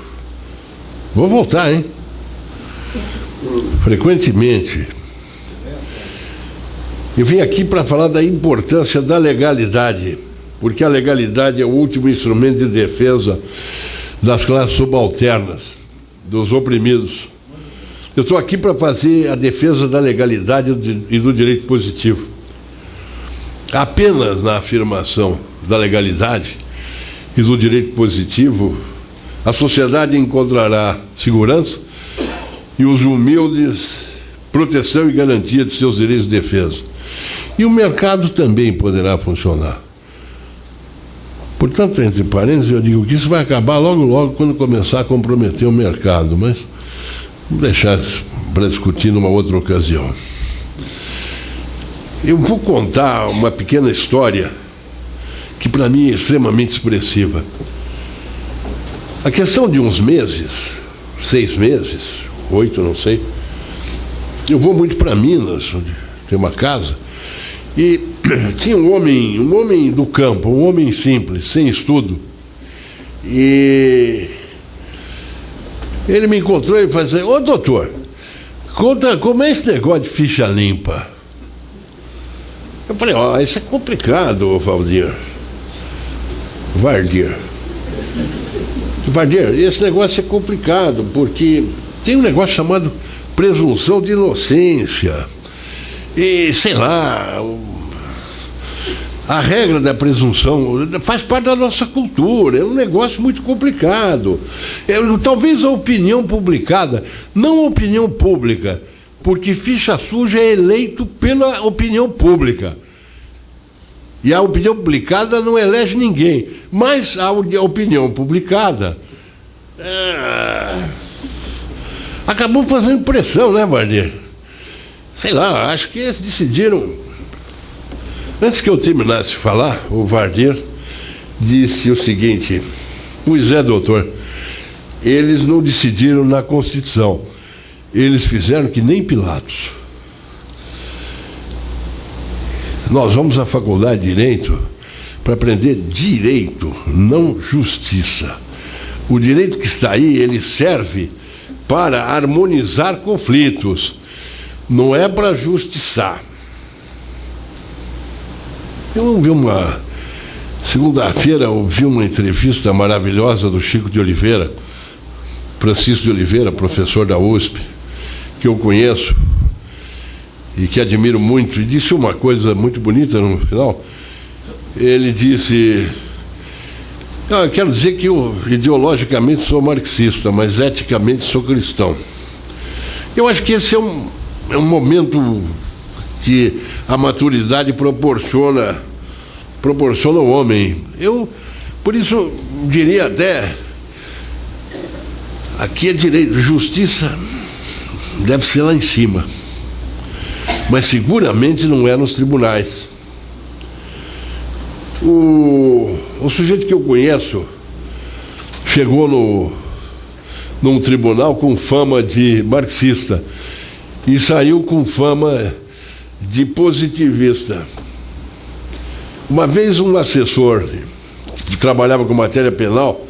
Speaker 1: Vou voltar, hein? Frequentemente. Eu vim aqui para falar da importância da legalidade, porque a legalidade é o último instrumento de defesa das classes subalternas, dos oprimidos. Eu estou aqui para fazer a defesa da legalidade e do direito positivo. Apenas na afirmação da legalidade e do direito positivo, a sociedade encontrará segurança e os humildes proteção e garantia de seus direitos de defesa. E o mercado também poderá funcionar. Portanto, entre parênteses, eu digo que isso vai acabar logo quando começar a comprometer o mercado, mas vamos deixar para discutir numa outra ocasião. Eu vou contar uma pequena história que para mim é extremamente expressiva. A questão de uns meses, 6 meses, 8, não sei, eu vou muito para Minas, onde tem uma casa, e tinha um homem do campo, um homem simples, sem estudo, e ele me encontrou e falou assim: ô doutor, conta como é esse negócio de ficha limpa. Eu falei: ó, isso é complicado, Vardir, esse negócio é complicado, porque tem um negócio chamado presunção de inocência. E, sei lá, a regra da presunção faz parte da nossa cultura, é um negócio muito complicado. Talvez a opinião publicada, não a opinião pública, porque ficha suja é eleito pela opinião pública. E a opinião publicada não elege ninguém, mas a opinião publicada acabou fazendo pressão, né, Vardir? Sei lá, acho que eles decidiram. Antes que eu terminasse de falar, o Vardir disse o seguinte: pois é, doutor, eles não decidiram na Constituição, eles fizeram que nem Pilatos. Nós vamos à faculdade de Direito para aprender direito, não justiça. O direito que está aí, ele serve para harmonizar conflitos. não é para justiçar. Eu vi segunda-feira, ouvi uma entrevista maravilhosa do Chico de Oliveira, Francisco de Oliveira, professor da USP, que eu conheço e que admiro muito, e disse uma coisa muito bonita no final. Ele disse: eu quero dizer que eu ideologicamente sou marxista, mas eticamente sou cristão. Eu acho que esse é um momento que a maturidade proporciona ao homem. Eu, por isso, diria até, aqui é direito, justiça deve ser lá em cima, mas seguramente não é nos tribunais. O sujeito que eu conheço chegou num tribunal com fama de marxista e saiu com fama de positivista. Uma vez um assessor que trabalhava com matéria penal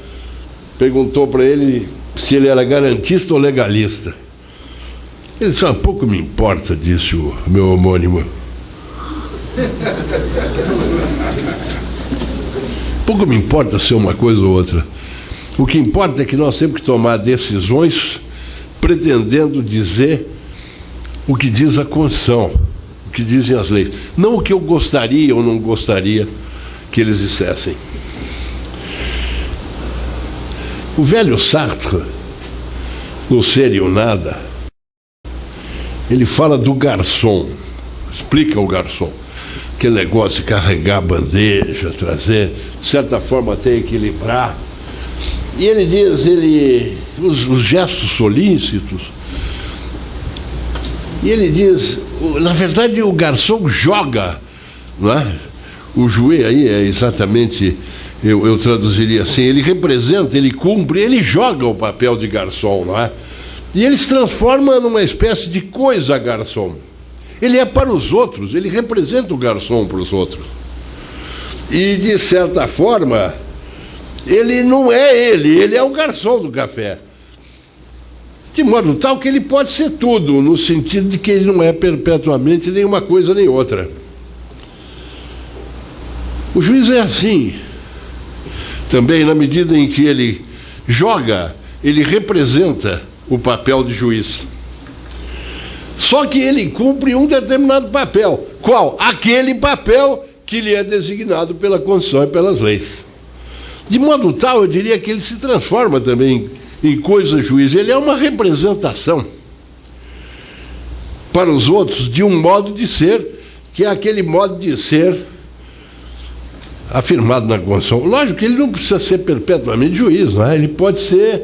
Speaker 1: perguntou para ele se ele era garantista ou legalista. Ele disse: pouco me importa, disse o meu homônimo. Pouco me importa ser uma coisa ou outra. O que importa é que nós temos que tomar decisões pretendendo dizer o que diz a Constituição, o que dizem as leis, não o que eu gostaria ou não gostaria que eles dissessem. O velho Sartre, no Ser e o Nada, ele fala do garçom, explica o garçom, aquele negócio de carregar a bandeja, trazer, de certa forma até equilibrar. E ele diz, os gestos solícitos, e ele diz, na verdade o garçom joga, não é? O jouet aí é exatamente, eu traduziria assim, ele representa, ele cumpre, ele joga o papel de garçom, não é? E ele se transforma numa espécie de coisa garçom. Ele é para os outros, ele representa o garçom para os outros. E, de certa forma, ele não é ele é o garçom do café. De modo tal que ele pode ser tudo, no sentido de que ele não é perpetuamente nem uma coisa nem outra. O juiz é assim. Também, na medida em que ele joga, ele representa o papel de juiz. Só que ele cumpre um determinado papel. Qual? Aquele papel que lhe é designado pela Constituição e pelas leis. De modo tal, eu diria que ele se transforma também em coisa juiz. Ele é uma representação para os outros de um modo de ser, que é aquele modo de ser afirmado na Constituição. Lógico que ele não precisa ser perpetuamente juiz, não é? Ele pode ser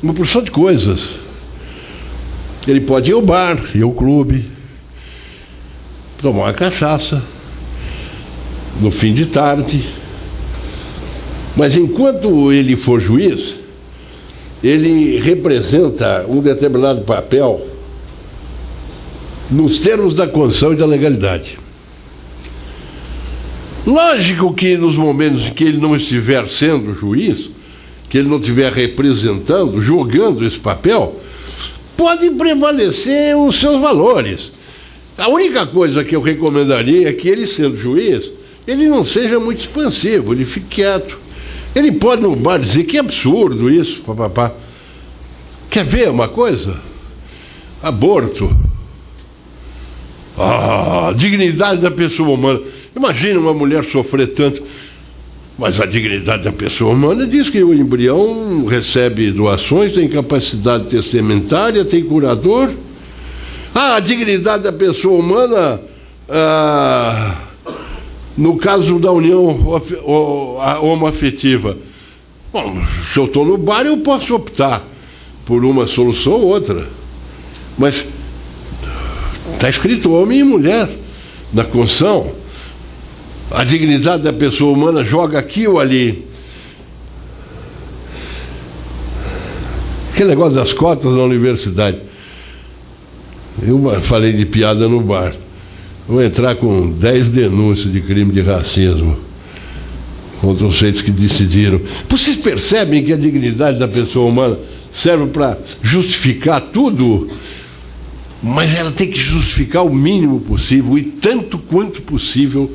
Speaker 1: uma porção de coisas. Ele pode ir ao bar, ir ao clube, tomar uma cachaça no fim de tarde. Mas enquanto ele for juiz, ele representa um determinado papel nos termos da Constituição e da legalidade. Lógico que nos momentos em que ele não estiver sendo juiz, que ele não estiver representando, jogando esse papel, podem prevalecer os seus valores. A única coisa que eu recomendaria é que ele, sendo juiz, ele não seja muito expansivo, ele fique quieto. Ele pode no bar dizer que absurdo isso, papapá. Quer ver uma coisa? Aborto. Dignidade da pessoa humana. Imagina uma mulher sofrer tanto. Mas a dignidade da pessoa humana diz que o embrião recebe doações, tem capacidade testamentária, tem curador. A dignidade da pessoa humana, no caso da união homoafetiva. Bom, se eu estou no bar, eu posso optar por uma solução ou outra. Mas está escrito homem e mulher na Constituição. A dignidade da pessoa humana joga aqui ou ali. Aquele negócio das cotas na universidade. Eu falei de piada no bar. Vou entrar com 10 denúncias de crime de racismo contra os feitos que decidiram. Vocês percebem que a dignidade da pessoa humana serve para justificar tudo? mas ela tem que justificar o mínimo possível e tanto quanto possível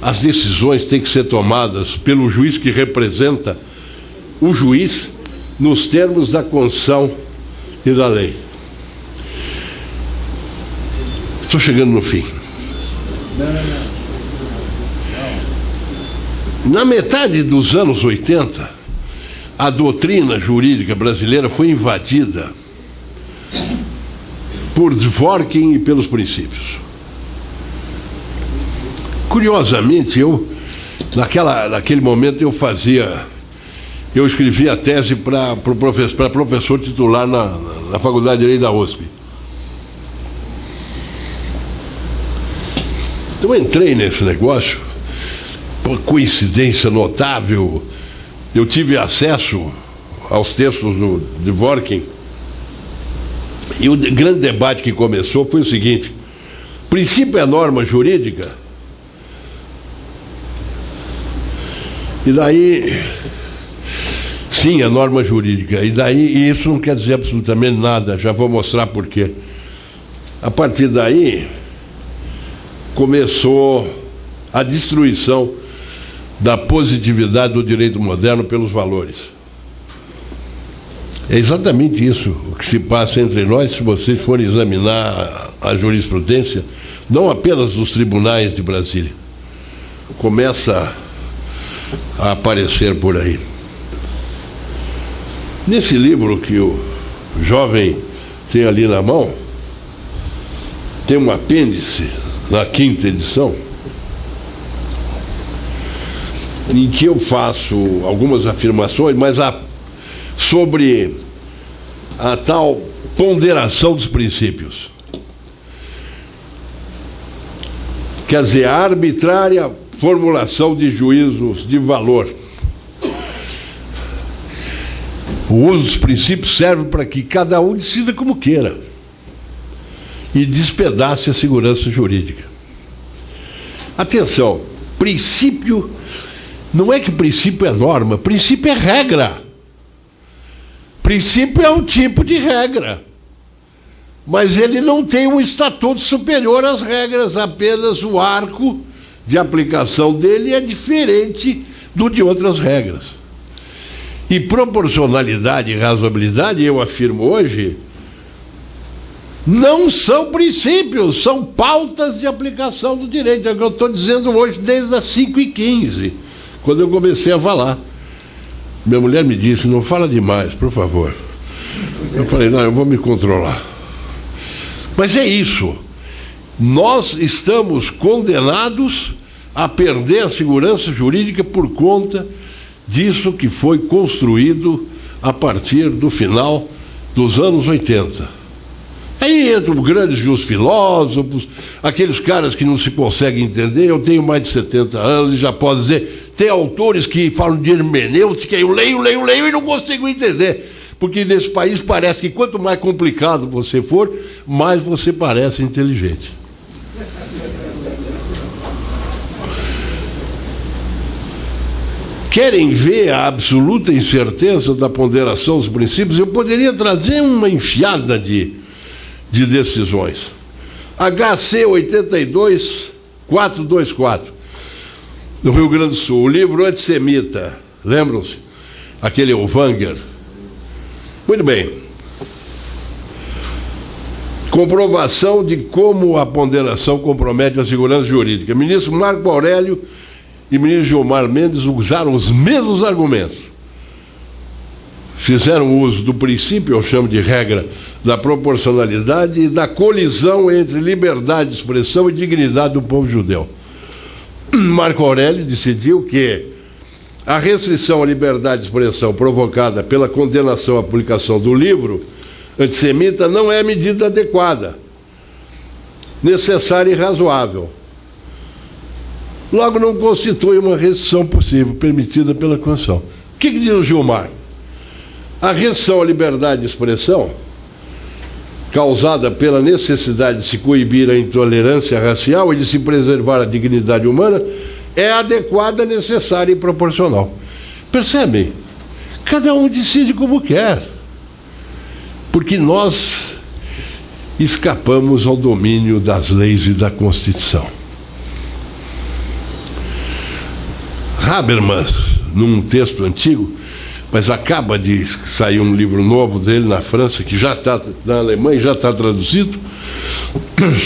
Speaker 1: as decisões têm que ser tomadas pelo juiz que representa o juiz nos termos da Constituição e da lei. Estou chegando no fim. Na metade dos anos 80, a doutrina jurídica brasileira foi invadida por Dworkin e pelos princípios. Curiosamente, naquele momento eu escrevi a tese para professor titular na Faculdade de Direito da USP. Então eu entrei nesse negócio, por coincidência notável, eu tive acesso aos textos do Dworkin, e o grande debate que começou foi o seguinte: princípio é norma jurídica, e daí, sim, é norma jurídica, e isso não quer dizer absolutamente nada, já vou mostrar por quê. A partir daí, começou a destruição da positividade do direito moderno pelos valores. É exatamente isso o que se passa entre nós, se vocês forem examinar a jurisprudência, não apenas dos tribunais de Brasília. Começa a aparecer por aí. Nesse livro que o jovem tem ali na mão, tem um apêndice, na 5ª edição, em que eu faço algumas afirmações, mas sobre a tal ponderação dos princípios. Quer dizer, a arbitrária formulação de juízos de valor. O uso dos princípios serve para que cada um decida como queira e despedace a segurança jurídica. Atenção, princípio, não é que princípio é norma, princípio é regra. Princípio é um tipo de regra, mas ele não tem um estatuto superior às regras, apenas o arco de aplicação dele é diferente do de outras regras. E proporcionalidade e razoabilidade, eu afirmo hoje, não são princípios, são pautas de aplicação do direito. É o que eu estou dizendo hoje desde as 5h15, quando eu comecei a falar. Minha mulher me disse: não fala demais, por favor. Eu falei: não, eu vou me controlar. Mas é isso. Nós estamos condenados a perder a segurança jurídica por conta disso que foi construído a partir do final dos anos 80. Aí entram grandes filósofos, aqueles caras que não se conseguem entender. Eu tenho mais de 70 anos e já posso dizer, tem autores que falam de hermenêutica, eu leio e não consigo entender. Porque nesse país parece que quanto mais complicado você for, mais você parece inteligente. Querem ver a absoluta incerteza da ponderação dos princípios? Eu poderia trazer uma enfiada de decisões. HC 82424, do Rio Grande do Sul, o livro antissemita, lembram-se? Aquele Elvanger. Muito bem. Comprovação de como a ponderação compromete a segurança jurídica. Ministro Marco Aurélio e ministro Gilmar Mendes usaram os mesmos argumentos. Fizeram uso do princípio, eu chamo de regra, da proporcionalidade e da colisão entre liberdade de expressão e dignidade do povo judeu. Marco Aurélio decidiu que a restrição à liberdade de expressão provocada pela condenação à publicação do livro antissemita não é medida adequada, necessária e razoável. Logo, não constitui uma restrição possível, permitida pela Constituição. O que diz o Gilmar? A restrição à liberdade de expressão, causada pela necessidade de se coibir a intolerância racial e de se preservar a dignidade humana, é adequada, necessária e proporcional. Percebem? Cada um decide como quer. Porque nós escapamos ao domínio das leis e da Constituição. Habermas, num texto antigo, mas acaba de sair um livro novo dele na França, que já está na Alemanha, já está traduzido,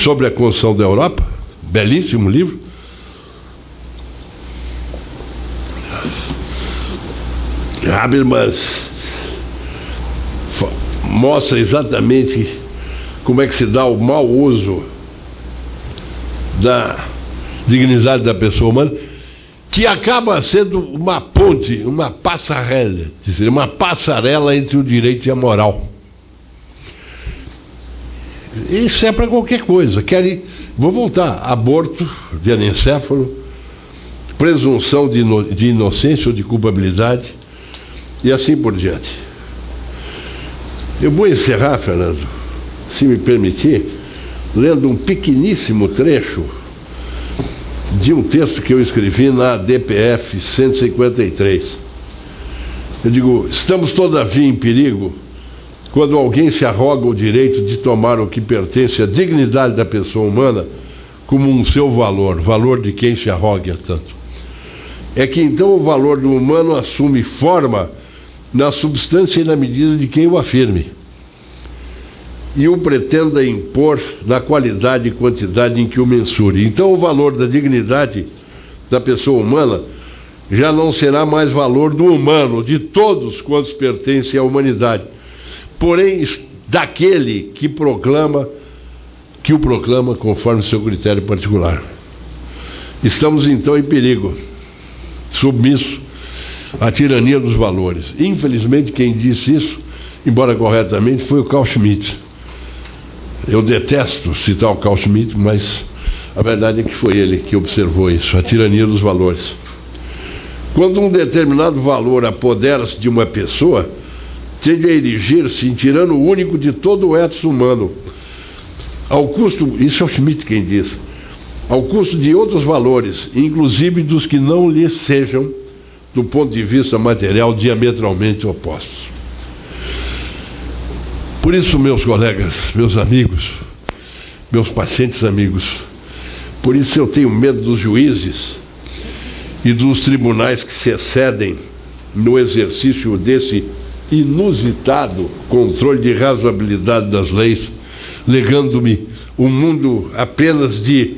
Speaker 1: sobre a construção da Europa, belíssimo livro. Habermas mostra exatamente como é que se dá o mau uso da dignidade da pessoa humana, que acaba sendo uma ponte, uma passarela entre o direito e a moral. Isso é para qualquer coisa. Vou voltar: aborto de anencéfalo, presunção de inocência ou de culpabilidade, e assim por diante. Eu vou encerrar, Fernando, se me permitir, lendo um pequeníssimo trecho de um texto que eu escrevi na DPF 153. Eu digo: estamos todavia em perigo quando alguém se arroga o direito de tomar o que pertence à dignidade da pessoa humana como um seu valor, valor de quem se arroga tanto. É que então o valor do humano assume forma na substância e na medida de quem o afirme, e o pretenda impor na qualidade e quantidade em que o mensure. Então o valor da dignidade da pessoa humana já não será mais valor do humano, de todos quantos pertencem à humanidade, porém daquele que o proclama conforme o seu critério particular. Estamos então em perigo, submisso à tirania dos valores. Infelizmente, quem disse isso, embora corretamente, foi o Carl Schmitt. Eu detesto citar o Carl Schmitt, mas a verdade é que foi ele que observou isso, a tirania dos valores. Quando um determinado valor apodera-se de uma pessoa, tende a erigir-se em tirano único de todo o ethos humano, ao custo, isso é o Schmitt quem diz, ao custo de outros valores, inclusive dos que não lhe sejam, do ponto de vista material, diametralmente opostos. Por isso, meus colegas, meus amigos, meus pacientes amigos, por isso eu tenho medo dos juízes e dos tribunais que se excedem no exercício desse inusitado controle de razoabilidade das leis, legando-me um mundo apenas de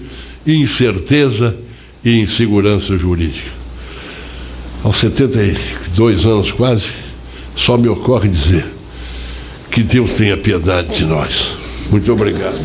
Speaker 1: incerteza e insegurança jurídica. Aos 72 anos quase, só me ocorre dizer: que Deus tenha piedade de nós. Muito obrigado.